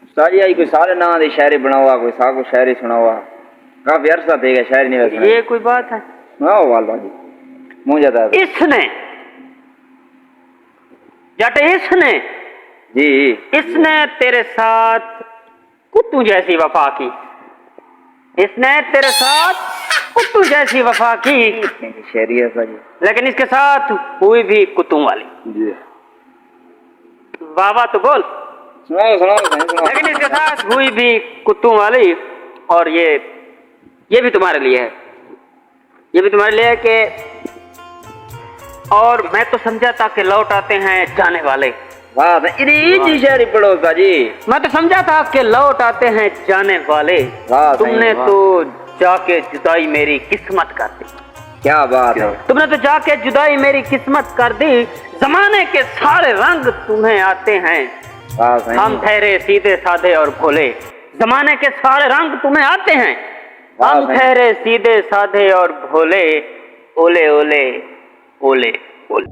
साजी आई कोई सारे ना दे शायरी बनावा कोई सा को शायरी सुनावा काफी अरसा थे गया शायरी नहीं वैसे ये कोई बात है? हां वाल बाजी मुझे जाता है इसने जट इसने जी इसने तेरे साथ कुत्तू जैसी वफा की, इसने तेरे साथ कुत्तू जैसी वफा की, शायरी है साजी लेकिन इसके साथ हुई भी कुत्तों वाली। जी बाबा तो बोल। सुनाओ लेकिन इसके साथ हुई भी कुत्तों वाली। और ये भी तुम्हारे लिए है, ये भी तुम्हारे लिए है कि और मैं तो समझा था कि लौट आते हैं जाने वाले। वाह इतनी शायरी पढ़ो साजी। मैं तो समझा था कि लौट आते हैं जाने वाले। वाह तुमने तो जाके जुदाई मेरी किस्मत कर दी। क्या बात है। तुमने तो जाके जुदाई मेरी किस्मत कर दी। जमाने के सारे रंग तुम्हें आते हैं, हम ठहरे सीधे साधे और भोले। जमाने के सारे रंग तुम्हें आते हैं, हम ठहरे सीधे साधे और भोले। ओले ओले ओले ओले।